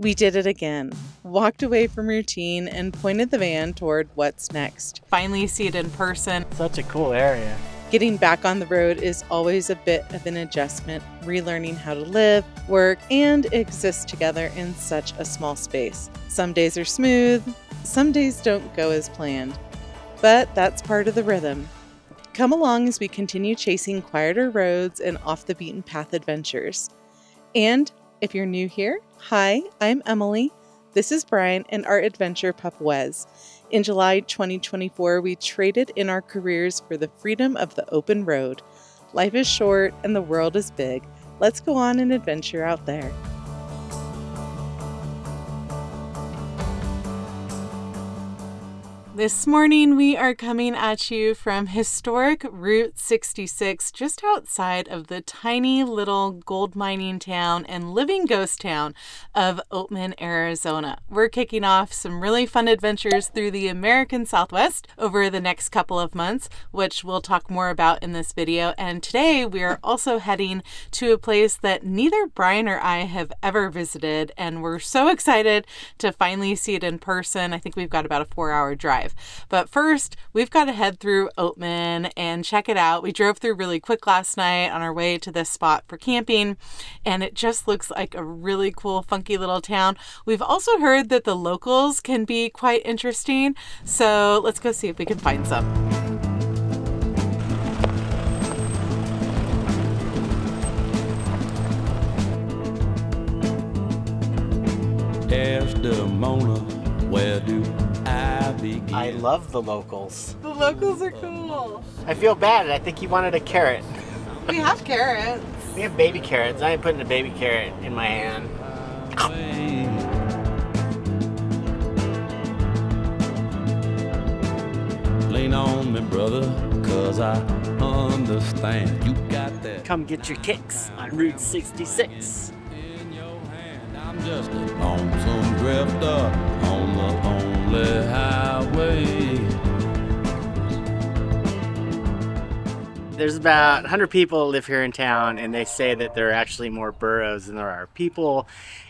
We did it again. Walked away from routine and pointed the van toward what's next. Finally see it in person. Such a cool area. Getting back on the road is always a bit of an adjustment, relearning how to live, work, and exist together in such a small space. Some days are smooth, some days don't go as planned, but that's part of the rhythm. Come along as we continue chasing quieter roads and off the beaten path adventures. And if you're new here, hi, I'm Emily. This is Brian and our adventure pup Wes. In July 2024, we traded in our careers for the freedom of the open road. Life is short and the world is big. Let's go on an adventure out there. This morning we are coming at you from historic Route 66, just outside of the tiny little gold mining town and living ghost town of Oatman, Arizona. We're kicking off some really fun adventures through the American Southwest over the next couple of months, which we'll talk more about in this video. And today we are also heading to a place that neither Brian or I have ever visited, and we're so excited to finally see it in person. I think we've got about a 4-hour drive. But first, we've got to head through Oatman and check it out. We drove through really quick last night on our way to this spot for camping, and it just looks like a really cool, funky little town. We've also heard that the locals can be quite interesting, so let's go see if we can find some. Desdemona, where do I begin? I love the locals. The locals are cool. I feel bad. I think he wanted a carrot. We have carrots. We have baby carrots. I ain't putting a baby carrot in my hand. Lean on me, brother, cause I understand. You got that. Come get your kicks on Route 66. In your hand. I'm just a lonesome drifter on the only highway. There's about 100 people live here in town, and they say that there are actually more burros than there are people.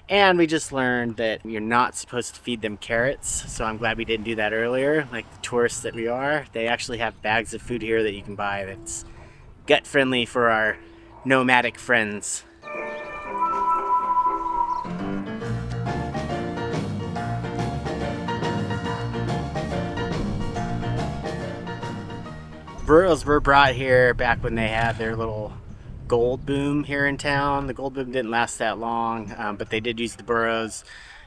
And we just learned that you're not supposed to feed them carrots, so I'm glad we didn't do that earlier. Like the tourists that we are, they actually have bags of food here that you can buy that's gut friendly for our nomadic friends. Burros were brought here back when they had their little gold boom here in town. The gold boom didn't last that long, but they did use the burros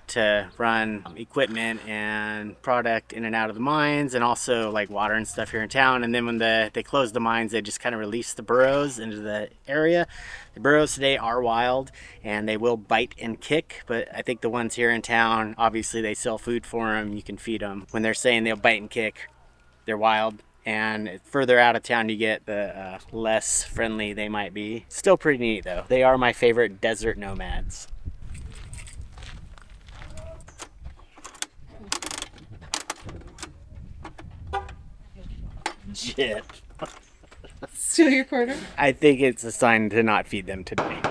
to run equipment and product in and out of the mines, and also like water and stuff here in town. And then when they closed the mines, they just kind of released the burros into the area. The burros today are wild, and they will bite and kick, but I think the ones here in town, obviously they sell food for them. You can feed them. When they're saying they'll bite and kick, they're wild. And further out of town you get, the less friendly they might be. Still pretty neat though. They are my favorite desert nomads. Shit. Steal your quarter? I think it's a sign to not feed them today.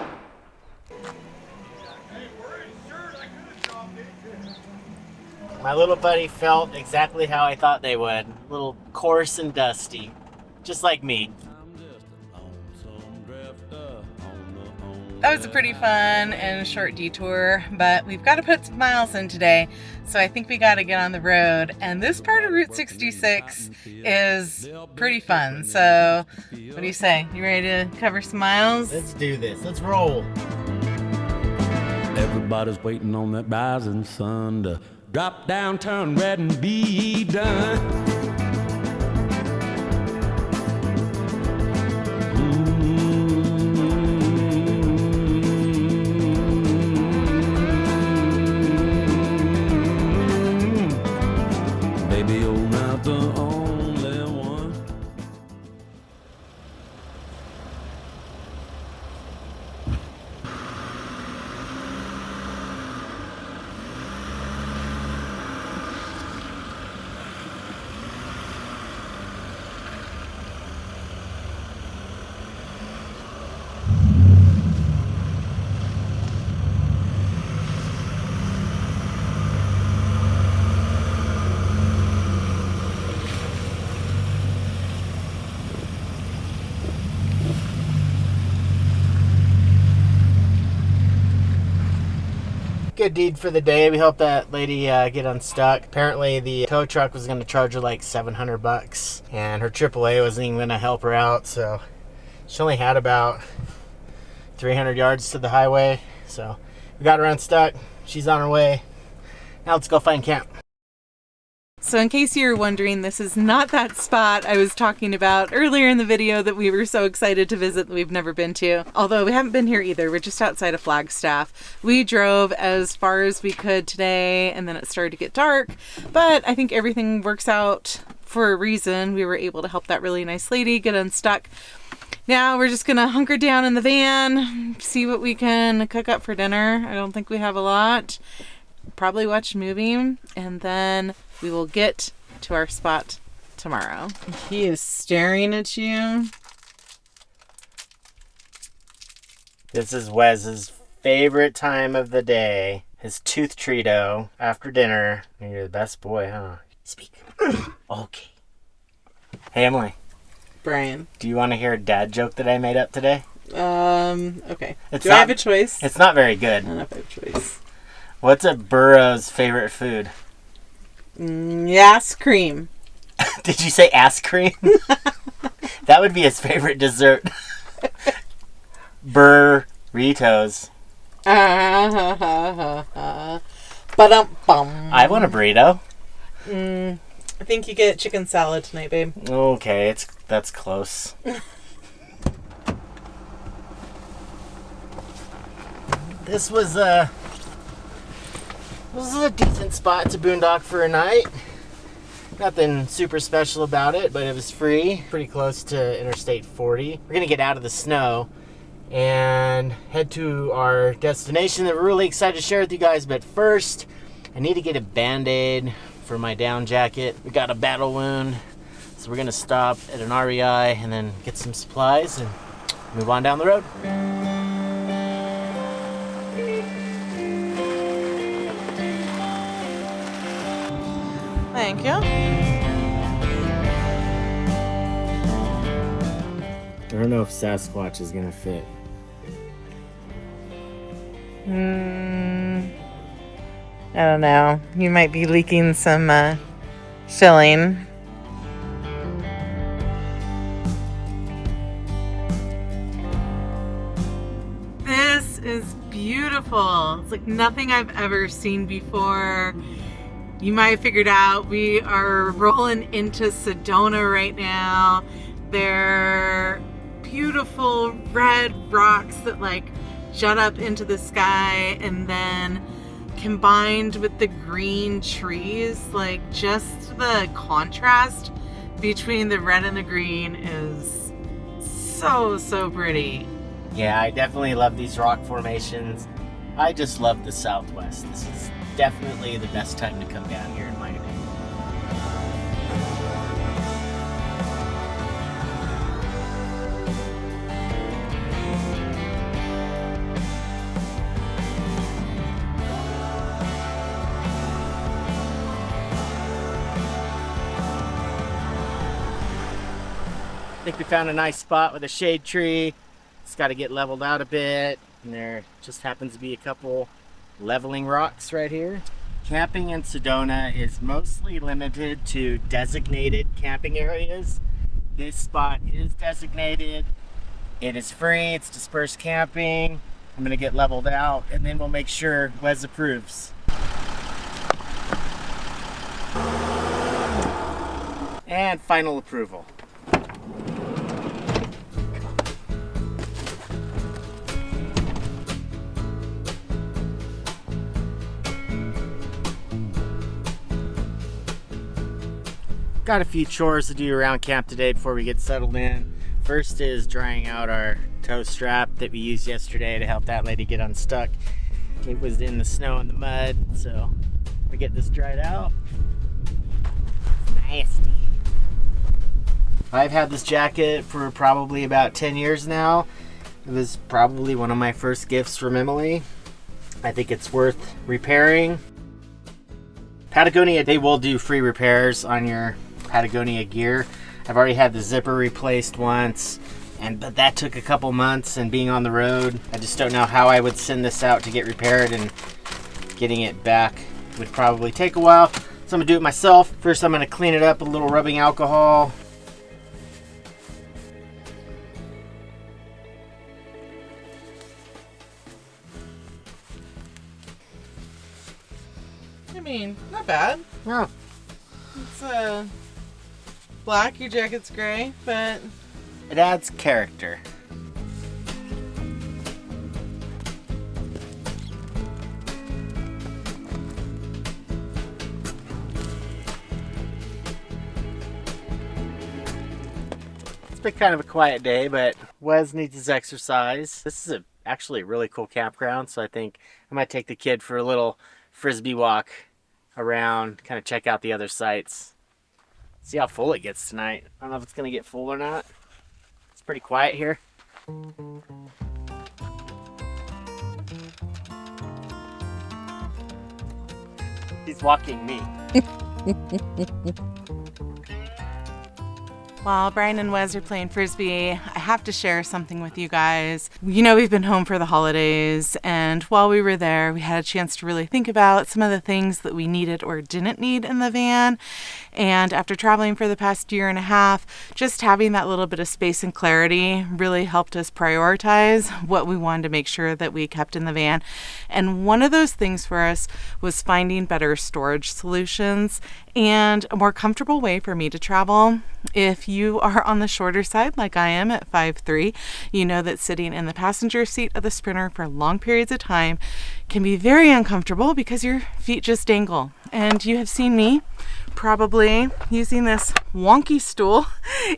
My little buddy felt exactly how I thought they would. A little coarse and dusty. Just like me. That was a pretty fun and short detour, but we've got to put some miles in today, so I think we got to get on the road. And this part of Route 66 is pretty fun, so what do you say? You ready to cover some miles? Let's do this. Let's roll. Everybody's waiting on that rising sun to drop down, turn red, and be done. Baby, you're not the only one. Good deed for the day. We helped that lady get unstuck. Apparently the tow truck was going to charge her like $700 and her AAA wasn't even going to help her out, so she only had about 300 yards to the highway. So we got her unstuck. She's on her way. Now let's go find camp. So in case you're wondering, this is not that spot I was talking about earlier in the video that we were so excited to visit that we've never been to. Although we haven't been here either. We're just outside of Flagstaff. We drove as far as we could today and then it started to get dark. But I think everything works out for a reason. We were able to help that really nice lady get unstuck. Now we're just gonna hunker down in the van, see what we can cook up for dinner. I don't think we have a lot. Probably watch a movie, and then we will get to our spot tomorrow. He is staring at you. This is Wes's favorite time of the day. His tooth treato after dinner. You're the best boy, huh? Speak. Okay. Hey, Emily. Brian. Do you want to hear a dad joke that I made up today? Okay. It's Do not, I have a choice? It's not very good. I don't know if I have a choice. What's a Burros' favorite food? Ice cream. Did you say ass cream? That would be his favorite dessert. Burritos. Ba-dum-bum. I want a burrito. I think you get chicken salad tonight, babe. Okay, that's close. This was a decent spot to boondock for a night. Nothing super special about it, but it was free. Pretty close to Interstate 40. We're gonna get out of the snow and head to our destination that we're really excited to share with you guys. But first, I need to get a Band-Aid for my down jacket. We got a battle wound, so we're gonna stop at an REI and then get some supplies and move on down the road. Thank you. I don't know if Sasquatch is gonna fit. I don't know. You might be leaking some filling. This is beautiful. It's like nothing I've ever seen before. You might have figured out we are rolling into Sedona right now. They're beautiful red rocks that like jut up into the sky, and then combined with the green trees, like just the contrast between the red and the green is so pretty. Yeah, I definitely love these rock formations. I just love the Southwest. This is definitely the best time to come down here in my opinion. I think we found a nice spot with a shade tree. It's got to get leveled out a bit, and there just happens to be a couple leveling rocks right here. Camping in Sedona is mostly limited to designated camping areas. This spot is designated. It is free, it's dispersed camping. I'm gonna get leveled out and then we'll make sure Wes approves. And final approval. Got a few chores to do around camp today before we get settled in. First is drying out our tow strap that we used yesterday to help that lady get unstuck. It was in the snow and the mud, so we get this dried out. It's nasty. I've had this jacket for probably about 10 years now. It was probably one of my first gifts from Emily. I think it's worth repairing. Patagonia, they will do free repairs on your Patagonia gear. I've already had the zipper replaced once, but that took a couple months, and being on the road, I just don't know how I would send this out to get repaired and getting it back would probably take a while. So I'm gonna do it myself. First, I'm gonna clean it up with a little rubbing alcohol. I mean, not bad. No. It's black, your jacket's gray, but It adds character. It's been kind of a quiet day, but Wes needs his exercise. This is actually a really cool campground, so I think I might take the kid for a little frisbee walk around, kind of check out the other sites. See how full it gets tonight. I don't know if it's going to get full or not. It's pretty quiet here. He's walking me. while Brian and Wes are playing Frisbee, I have to share something with you guys. You know, we've been home for the holidays, and while we were there, we had a chance to really think about some of the things that we needed or didn't need in the van. And after traveling for the past year and a half, just having that little bit of space and clarity really helped us prioritize what we wanted to make sure that we kept in the van. And one of those things for us was finding better storage solutions and a more comfortable way for me to travel. If you are on the shorter side, like I am at 5'3", you know that sitting in the passenger seat of the Sprinter for long periods of time can be very uncomfortable because your feet just dangle. And you have seen me probably using this wonky stool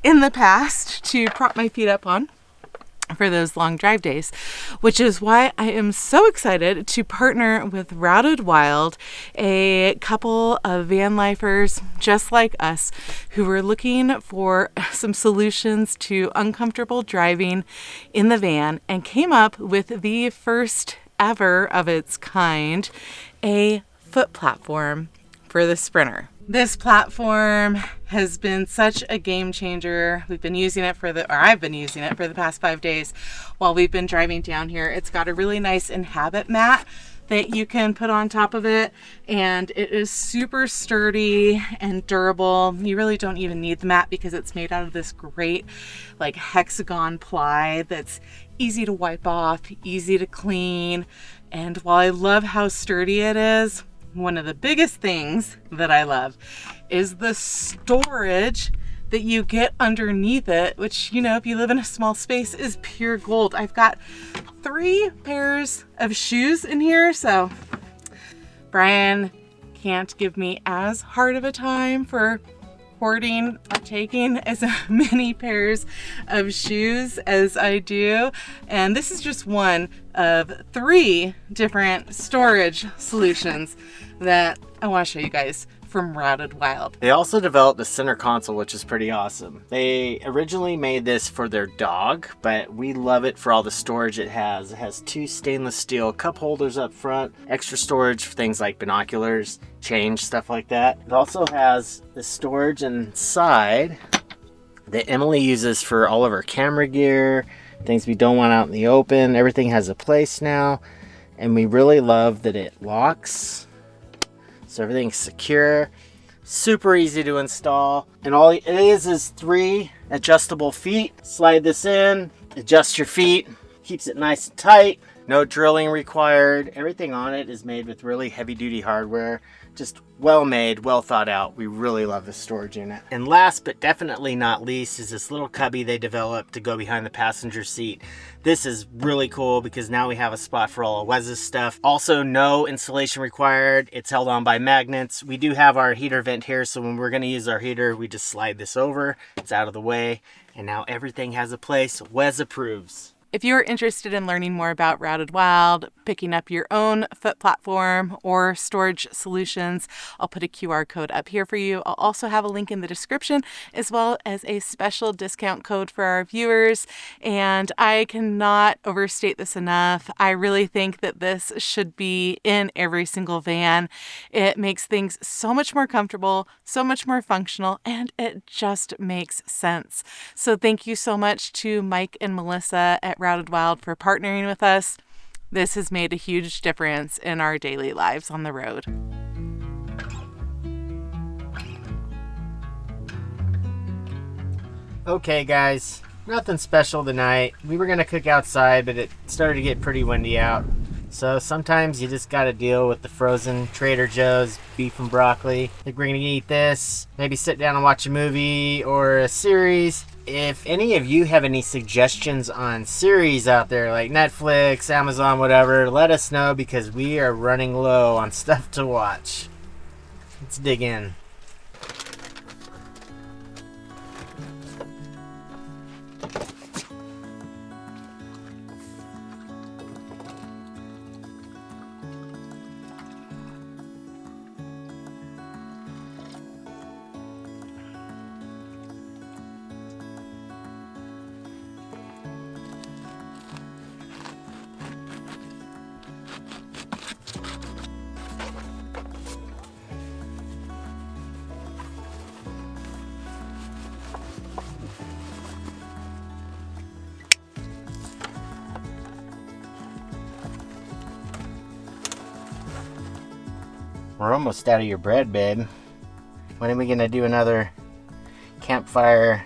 in the past to prop my feet up on for those long drive days, which is why I am so excited to partner with Routed Wild, a couple of van lifers just like us who were looking for some solutions to uncomfortable driving in the van and came up with the first ever of its kind, a foot platform for the Sprinter. This platform has been such a game changer. I've been using it for the past 5 days while we've been driving down here. It's got a really nice inhabit mat that you can put on top of it, and it is super sturdy and durable. You really don't even need the mat because it's made out of this great like hexagon ply that's easy to wipe off, easy to clean. And while I love how sturdy it is, one of the biggest things that I love is the storage that you get underneath it, which, you know, if you live in a small space, is pure gold. I've got 3 pairs of shoes in here, so Brian can't give me as hard of a time for hoarding or taking as many pairs of shoes as I do. And this is just one of 3 different storage solutions that I want to show you guys from Routed Wild. They also developed the center console, which is pretty awesome. They originally made this for their dog, but we love it for all the storage it has. It has 2 stainless steel cup holders up front, extra storage for things like binoculars, change, stuff like that. It also has the storage inside that Emily uses for all of her camera gear, things we don't want out in the open. Everything has a place now, and we really love that it locks. So everything's secure, super easy to install. And all it is 3 adjustable feet. Slide this in, adjust your feet, keeps it nice and tight. No drilling required. Everything on it is made with really heavy duty hardware. Just well made, well thought out. We really love this storage unit. And last but definitely not least is this little cubby they developed to go behind the passenger seat. This is really cool because now we have a spot for all of Wes's stuff. Also, no installation required. It's held on by magnets. We do have our heater vent here, so when we're gonna use our heater, we just slide this over. It's out of the way, and now everything has a place. Wes approves. If you're interested in learning more about Routed Wild, picking up your own foot platform or storage solutions, I'll put a QR code up here for you. I'll also have a link in the description as well as a special discount code for our viewers. And I cannot overstate this enough. I really think that this should be in every single van. It makes things so much more comfortable, so much more functional, and it just makes sense. So thank you so much to Mike and Melissa at Routed Wild for partnering with us. This has made a huge difference in our daily lives on the road. Okay guys, nothing special tonight. We were gonna cook outside, but it started to get pretty windy out. So sometimes you just gotta deal with the frozen Trader Joe's beef and broccoli. I think we're gonna eat this, maybe sit down and watch a movie or a series. If any of you have any suggestions on series out there, like Netflix, Amazon, whatever, let us know because we are running low on stuff to watch. Let's dig in. We're almost out of your bread, babe. When are we gonna do another campfire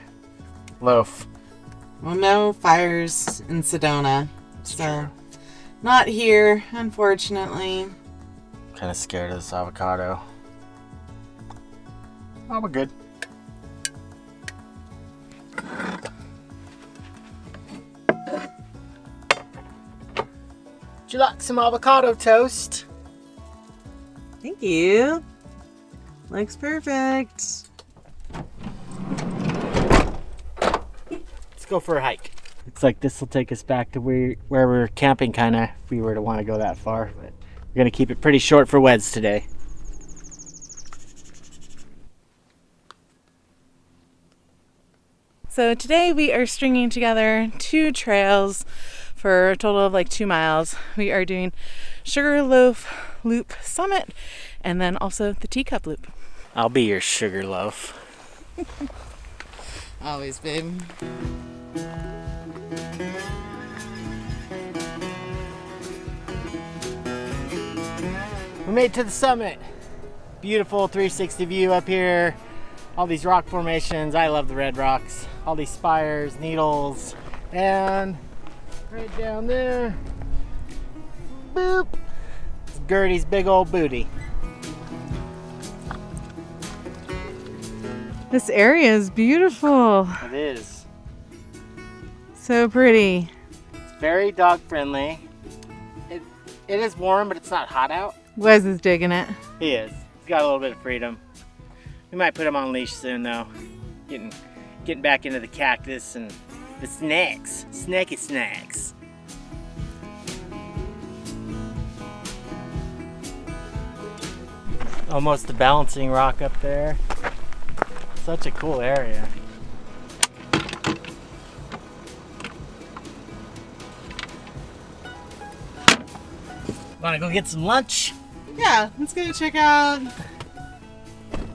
loaf? Well, no fires in Sedona, so not here, unfortunately. Kind of scared of this avocado. Oh, we're good. Would you like some avocado toast? Thank you. Looks perfect. Let's go for a hike. Looks like this will take us back to where we're camping, kind of, if we were to want to go that far. But we're going to keep it pretty short for Weds today. So today we are stringing together 2 trails for a total of like 2 miles. We are doing Sugarloaf Loop Summit and then also the Teacup Loop. I'll be your sugar loaf. Always, babe. We made it to the summit. Beautiful 360 view up here. All these rock formations. I love the red rocks. All these spires, needles, and right down there, boop, it's Gertie's big old booty. This area is beautiful. It is. So pretty. It's very dog friendly. It is warm, but it's not hot out. Wes is digging it. He is. He's got a little bit of freedom. We might put him on leash soon though. Getting back into the cactus and the snacks. Snacky snacks. Almost the balancing rock up there. Such a cool area. Wanna go get some lunch? Yeah, let's go check out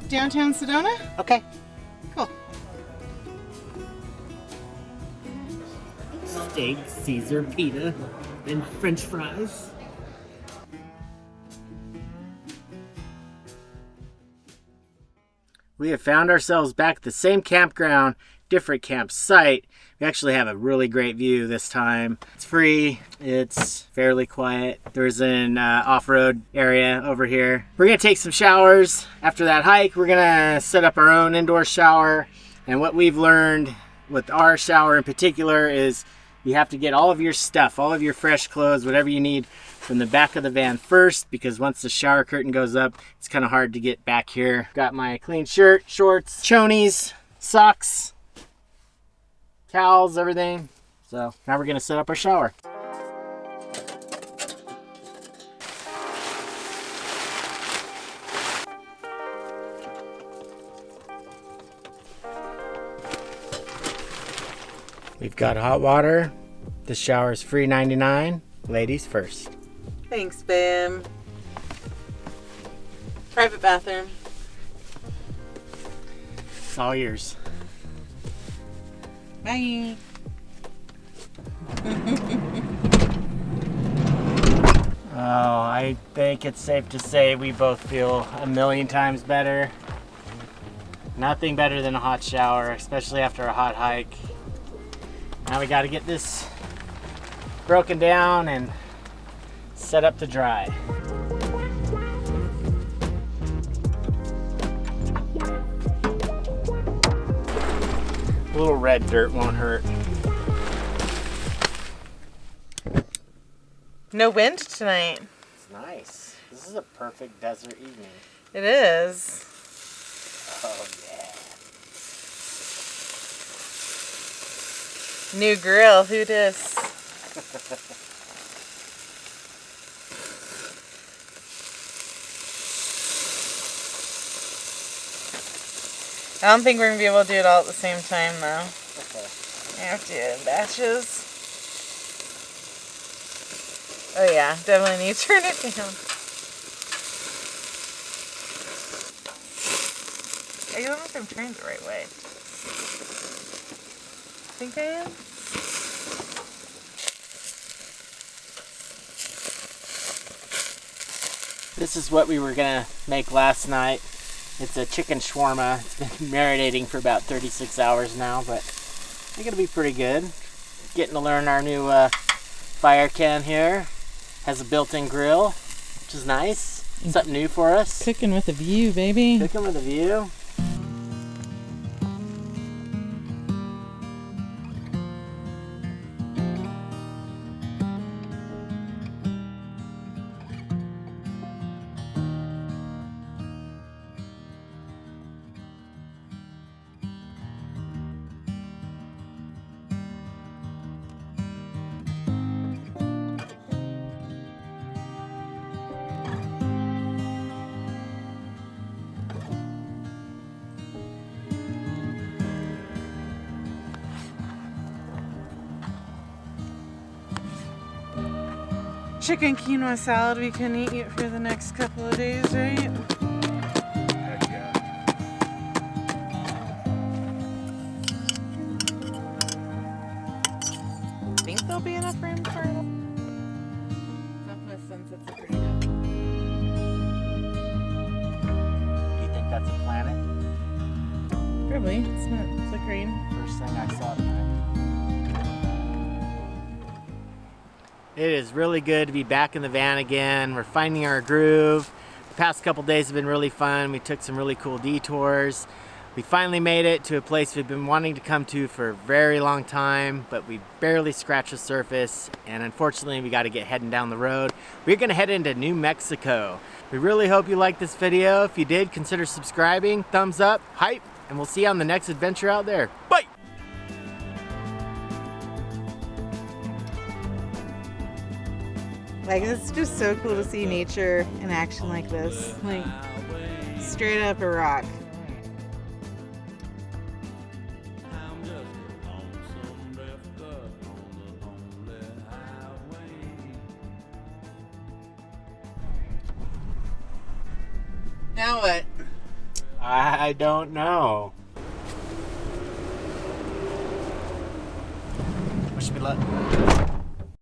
downtown Sedona. Okay. Cool. Steak, Caesar, pita, and French fries. We have found ourselves back at the same campground, different campsite. We actually have a really great view this time. It's free, it's fairly quiet. There's an off-road area over here. We're gonna take some showers. After that hike, we're gonna set up our own indoor shower. And what we've learned with our shower in particular is you have to get all of your stuff, all of your fresh clothes, whatever you need from the back of the van first, because once the shower curtain goes up, it's kind of hard to get back here. Got my clean shirt, shorts, chonies, socks, towels, everything. So now we're gonna set up our shower. We've got hot water. The shower is free $99. Ladies first. Thanks, babe. Private bathroom. It's all yours. Bye. I think it's safe to say we both feel a million times better. Nothing better than a hot shower, especially after a hot hike. Now we got to get this broken down and set up to dry. A little red dirt won't hurt. No wind tonight. It's nice. This is a perfect desert evening. It is. Oh yeah. New grill, who dis? I don't think we're going to be able to do it all at the same time, though. Okay. I have to do it in batches. Oh yeah, definitely need to turn it down. I don't know if I'm turning the right way. I think I am. This is what we were gonna make last night. It's a chicken shawarma. It's been marinating for about 36 hours now, but I think it'll be pretty good. Getting to learn our new Firecan here. Has a built-in grill, which is nice. Something new for us. Cooking with a view, baby. Cooking with a view. Chicken quinoa salad, we can eat it for the next couple of days, right? Heck yeah. Think there'll be enough room for it. Sunsets are pretty good. You think that's a planet? Probably. It's not flickering. First thing I saw tonight. It is really good to be back in the van again. We're finding our groove. The past couple days have been really fun. We took some really cool detours. We finally made it to a place we've been wanting to come to for a very long time, but we barely scratched the surface, and unfortunately we got to get heading down the road. We're gonna head into New Mexico. We really hope you liked this video. If you did, consider subscribing, thumbs up, hype, and we'll see you on the next adventure out there. Bye! Like, it's just so cool to see nature in action like this. Like, straight up a rock. Now what? I don't know. Wish me luck.